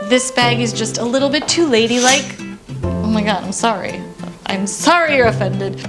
this bag is just a little bit too ladylike. Oh my god, I'm sorry. I'm sorry you're offended.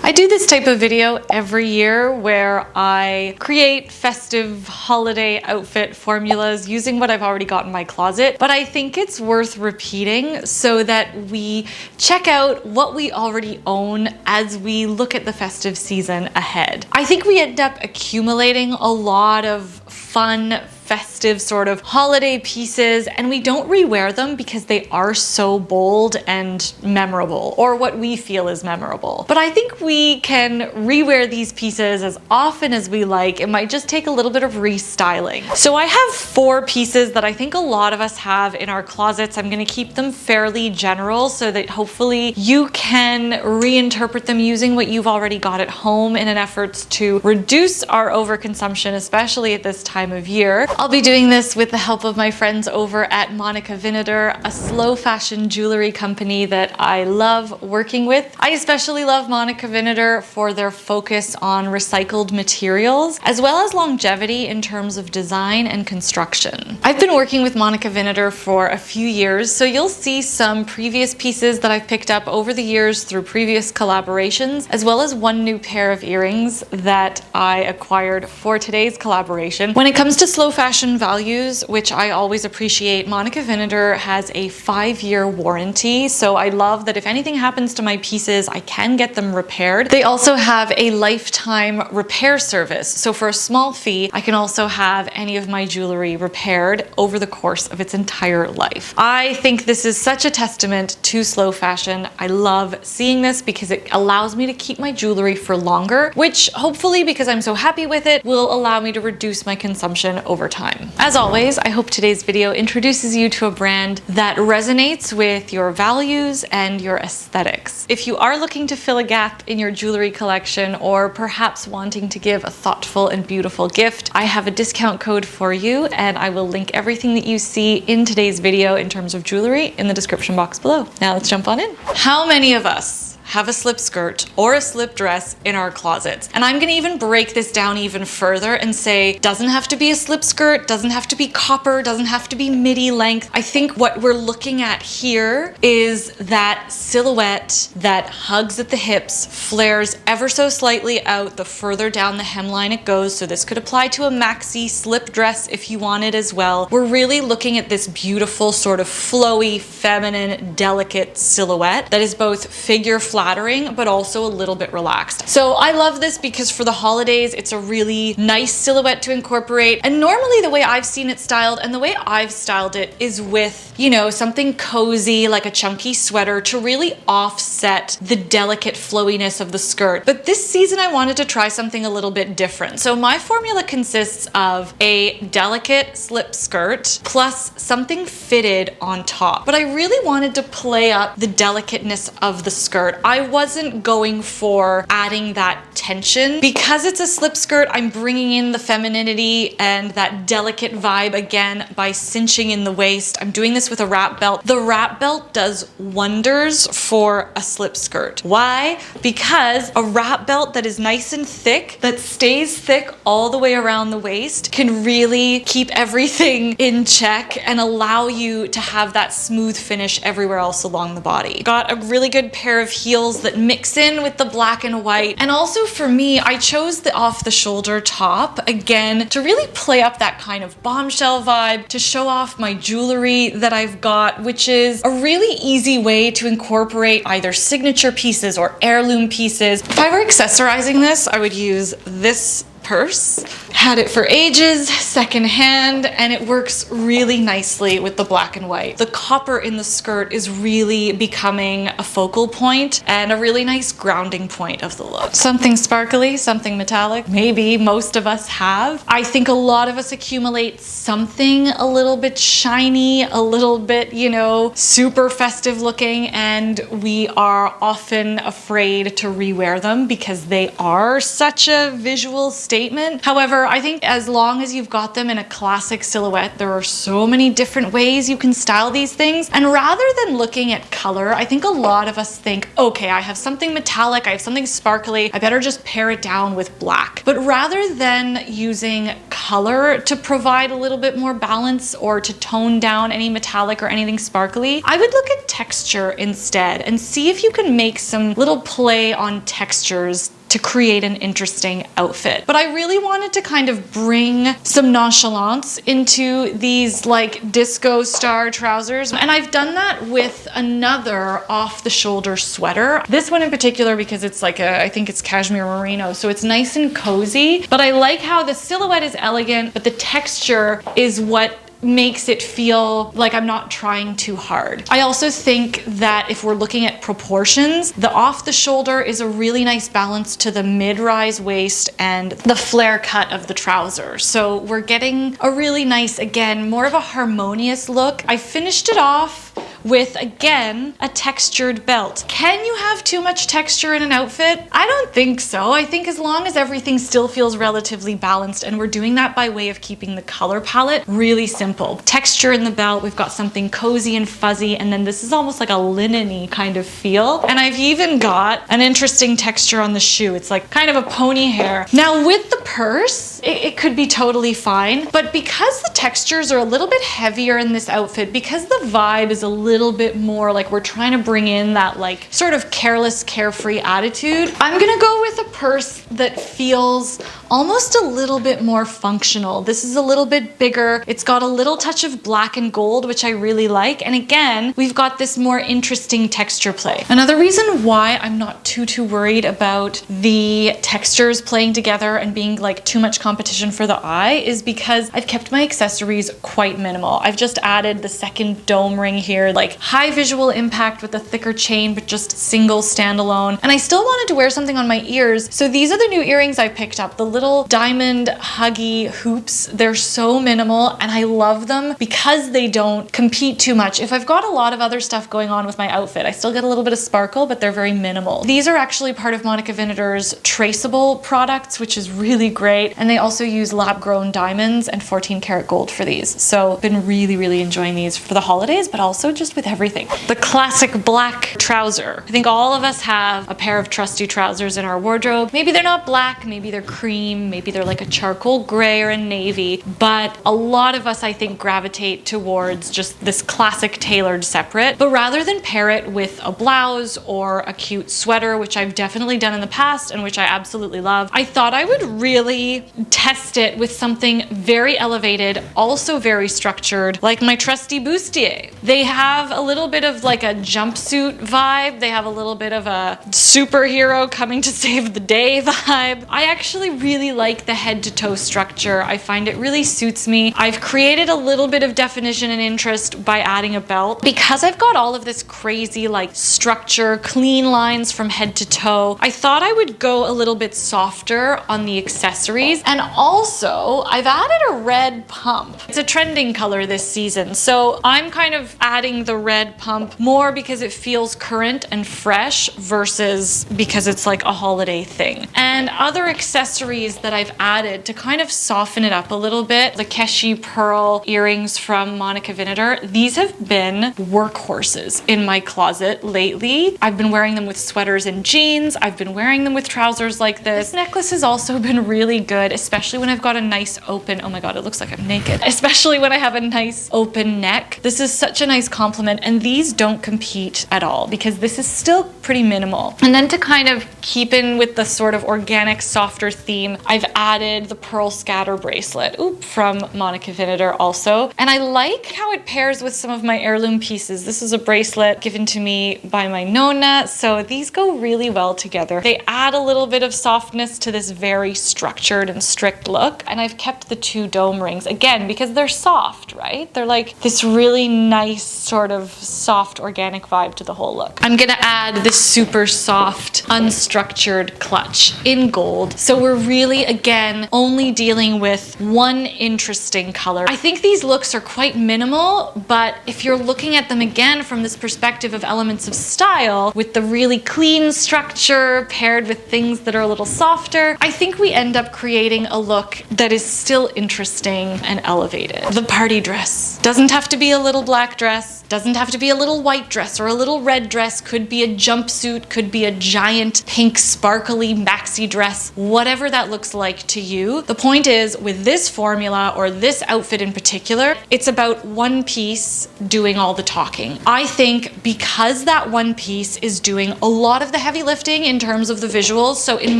I do this type of video every year where I create festive holiday outfit formulas using what I've already got in my closet, but I think it's worth repeating so that we check out what we already own as we look at the festive season ahead. I think we end up accumulating a lot of fun, festive sort of holiday pieces, and we don't rewear them because they are so bold and memorable, or what we feel is memorable. But I think we can rewear these pieces as often as we like. It might just take a little bit of restyling. So I have 4 pieces that I think a lot of us have in our closets. I'm gonna keep them fairly general so that hopefully you can reinterpret them using what you've already got at home in an effort to reduce our overconsumption, especially at this time of year. I'll be doing this with the help of my friends over at Monica Vinader, a slow fashion jewelry company that I love working with. I especially love Monica Vinader for their focus on recycled materials, as well as longevity in terms of design and construction. I've been working with Monica Vinader for a few years, so you'll see some previous pieces that I've picked up over the years through previous collaborations, as well as one new pair of earrings that I acquired for today's collaboration. When it comes to slow fashion values, which I always appreciate, Monica Vinader has a 5-year warranty, so I love that if anything happens to my pieces, I can get them repaired. They also have a lifetime repair service, so for a small fee, I can also have any of my jewelry repaired over the course of its entire life. I think this is such a testament to slow fashion. I love seeing this because it allows me to keep my jewelry for longer, which hopefully, because I'm so happy with it, will allow me to reduce my consumption over time. As always, I hope today's video introduces you to a brand that resonates with your values and your aesthetics. If you are looking to fill a gap in your jewelry collection, or perhaps wanting to give a thoughtful and beautiful gift, I have a discount code for you, and I will link everything that you see in today's video in terms of jewelry in the description box below. Now let's jump on in. How many of us have a slip skirt or a slip dress in our closets? And I'm gonna even break this down even further and say, doesn't have to be a slip skirt, doesn't have to be copper, doesn't have to be midi length. I think what we're looking at here is that silhouette that hugs at the hips, flares ever so slightly out the further down the hemline it goes. So this could apply to a maxi slip dress if you want it as well. We're really looking at this beautiful sort of flowy, feminine, delicate silhouette that is both figure flattering, but also a little bit relaxed. So I love this because for the holidays, it's a really nice silhouette to incorporate. And normally the way I've seen it styled and the way I've styled it is with, you know, something cozy like a chunky sweater to really offset the delicate flowiness of the skirt. But this season I wanted to try something a little bit different. So my formula consists of a delicate slip skirt plus something fitted on top. But I really wanted to play up the delicateness of the skirt. I wasn't going for adding that tension. Because it's a slip skirt, I'm bringing in the femininity and that delicate vibe again by cinching in the waist. I'm doing this with a wrap belt. The wrap belt does wonders for a slip skirt. Why? Because a wrap belt that is nice and thick, that stays thick all the way around the waist, can really keep everything in check and allow you to have that smooth finish everywhere else along the body. Got a really good pair of heels that mix in with the black and white. And also for me, I chose the off-the-shoulder top, again, to really play up that kind of bombshell vibe, to show off my jewelry that I've got, which is a really easy way to incorporate either signature pieces or heirloom pieces. If I were accessorizing this, I would use this purse. Had it for ages, secondhand, and it works really nicely with the black and white. The copper in the skirt is really becoming a focal point and a really nice grounding point of the look. Something sparkly, something metallic, maybe most of us have. I think a lot of us accumulate something a little bit shiny, a little bit, you know, super festive looking, and we are often afraid to rewear them because they are such a visual statement statement. However, I think as long as you've got them in a classic silhouette, there are so many different ways you can style these things. And rather than looking at color, I think a lot of us think, okay, I have something metallic, I have something sparkly, I better just pare it down with black. But rather than using color to provide a little bit more balance or to tone down any metallic or anything sparkly, I would look at texture instead and see if you can make some little play on textures to create an interesting outfit. But I really wanted to kind of bring some nonchalance into these like disco star trousers. And I've done that with another off the shoulder sweater. This one in particular because it's like I think it's cashmere merino, so it's nice and cozy. But I like how the silhouette is elegant, but the texture is what makes it feel like I'm not trying too hard. I also think that if we're looking at proportions, the off the shoulder is a really nice balance to the mid-rise waist and the flare cut of the trouser. So we're getting a really nice, again, more of a harmonious look. I finished it off with, again, a textured belt. Can you have too much texture in an outfit? I don't think so. I think as long as everything still feels relatively balanced, and we're doing that by way of keeping the color palette really simple. Texture in the belt, we've got something cozy and fuzzy, and then this is almost like a linen-y kind of feel. And I've even got an interesting texture on the shoe. It's like kind of a pony hair. Now with the purse, it could be totally fine, but because the textures are a little bit heavier in this outfit, because the vibe is a little bit more like we're trying to bring in that like sort of careless, carefree attitude, I'm gonna go with a purse that feels almost a little bit more functional. This is a little bit bigger. It's got a little touch of black and gold, which I really like. And again, we've got this more interesting texture play. Another reason why I'm not too worried about the textures playing together and being like too much competition for the eye is because I've kept my accessories quite minimal. I've just added the second dome ring here, like high visual impact with a thicker chain, but just single standalone. And I still wanted to wear something on my ears. So these are the new earrings I picked up, the little diamond huggy hoops. They're so minimal and I love them because they don't compete too much. If I've got a lot of other stuff going on with my outfit, I still get a little bit of sparkle, but they're very minimal. These are actually part of Monica Vinader's traceable products, which is really great. And they also use lab-grown diamonds and 14 karat gold for these. So I've been really enjoying these for the holidays, but also just with everything. The classic black trouser. I think all of us have a pair of trusty trousers in our wardrobe. Maybe they're not black, maybe they're cream, maybe they're like a charcoal gray or a navy, but a lot of us, I think, gravitate towards just this classic tailored separate. But rather than pair it with a blouse or a cute sweater, which I've definitely done in the past and which I absolutely love, I thought I would really test it with something very elevated, also very structured, like my trusty bustier. They have a little bit of like a jumpsuit vibe. They have a little bit of a superhero coming to save the day vibe. I actually really like the head to toe structure. I find it really suits me. I've created a little bit of definition and interest by adding a belt. Because I've got all of this crazy like structure, clean lines from head to toe, I thought I would go a little bit softer on the accessories. And also, I've added a red pump. It's a trending color this season, so I'm kind of adding the red pump more because it feels current and fresh versus because it's like a holiday thing. And other accessories that I've added to kind of soften it up a little bit, the Keshi pearl earrings from Monica Vinader, these have been workhorses in my closet lately. I've been wearing them with sweaters and jeans. I've been wearing them with trousers like this. This necklace has also been really good, especially when I've got a nice open, oh my god, it looks like I'm naked. Especially when I have a nice open neck. This is such a nice compliment, and these don't compete at all because this is still pretty minimal. And then to kind of keep in with the sort of organic, softer theme, I've added the pearl scatter bracelet, from Monica Vinader also. And I like how it pairs with some of my heirloom pieces. This is a bracelet given to me by my Nonna, so these go really well together. They add a little bit of softness to this very structured and strict look. And I've kept the two dome rings, again, because they're soft, right? They're like this really nice sort of soft organic vibe to the whole look. I'm gonna add this super soft unstructured clutch in gold. So we're really, again, only dealing with one interesting color. I think these looks are quite minimal, but if you're looking at them again from this perspective of elements of style, with the really clean structure paired with things that are a little softer, I think we end up creating a look that is still interesting and elevated. The party dress. Doesn't have to be a little black dress, doesn't have to be a little white dress or a little red dress, could be a jumpsuit, could be a giant pink sparkly maxi dress, whatever that looks like to you. The point is, with this formula or this outfit in particular, it's about one piece doing all the talking. I think because that one piece is doing a lot of the heavy lifting in terms of the visuals, so in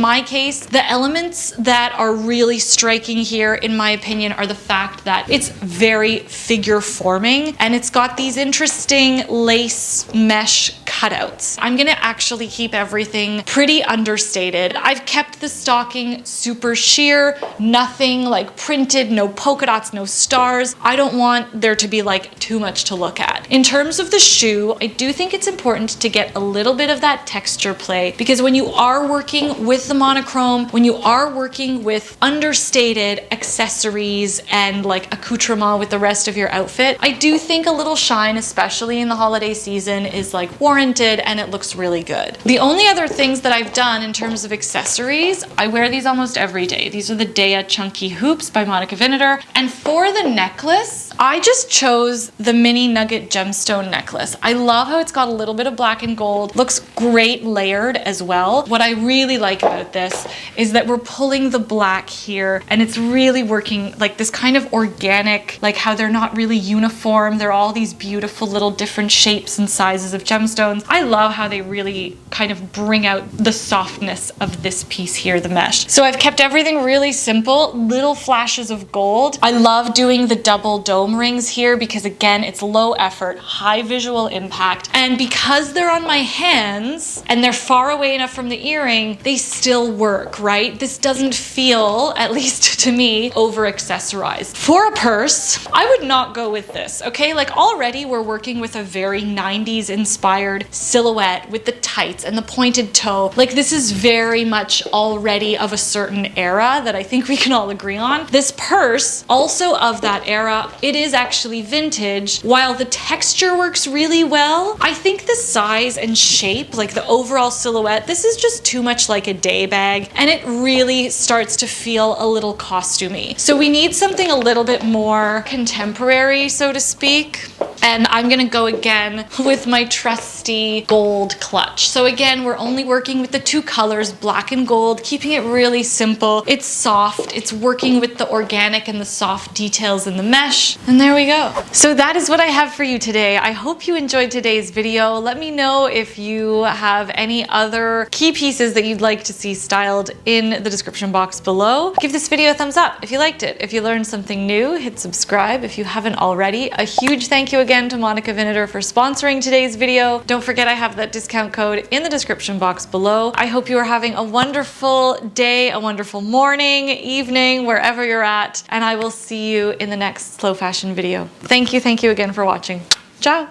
my case, the elements that are really striking here, in my opinion, are the fact that it's very figure forming and it's got these interesting lace mesh cutouts. I'm gonna actually keep everything pretty understated. I've kept the stocking super sheer, nothing like printed, no polka dots, no stars. I don't want there to be like too much to look at. In terms of the shoe, I do think it's important to get a little bit of that texture play, because when you are working with the monochrome, when you are working with understated accessories and like accoutrement with the rest of your outfit, I do think a little shine, especially in the holiday season, is like warranted and it looks really good. The only other things that I've done in terms of accessories, I wear these almost every day. These are the Dea Chunky Hoops by Monica Vinader. And for the necklace, I just chose the mini nugget gemstone necklace. I love how it's got a little bit of black and gold, looks great layered as well. What I really like about this is that we're pulling the black here and it's really working like this kind of organic, like how they're not really uniform. They're all these beautiful little different shapes and sizes of gemstones. I love how they really kind of bring out the softness of this piece here, the mesh. So I've kept everything really simple, little flashes of gold. I love doing the double dome rings here because again, it's low effort, high visual impact. And because they're on my hands and they're far away enough from the earring, they still work, right? This doesn't feel, at least to me, over accessorized. For a purse, I would not go with this, okay? Like already we're working with a very 90s inspired silhouette with the tights and the pointed toe. Like this is very much already of a certain era that I think we can all agree on. This purse, also of that era, it is actually vintage. While the texture works really well, I think the size and shape, like the overall silhouette, this is just too much like a day bag and it really starts to feel a little costumey. So we need something a little bit more contemporary, so to speak. And I'm gonna go again with my trusty gold clutch. So again, we're only working with the two colors, black and gold, keeping it really simple. It's soft, it's working with the organic and the soft details in the mesh. And there we go. So that is what I have for you today. I hope you enjoyed today's video. Let me know if you have any other key pieces that you'd like to see styled in the description box below. Give this video a thumbs up if you liked it. If you learned something new, hit subscribe if you haven't already. A huge thank you again to Monica Vinader for sponsoring today's video. Don't forget I have that discount code in the description box below. I hope you are having a wonderful day, a wonderful morning, evening, wherever you're at, and I will see you in the next slow fashion video. Thank you again for watching. Ciao!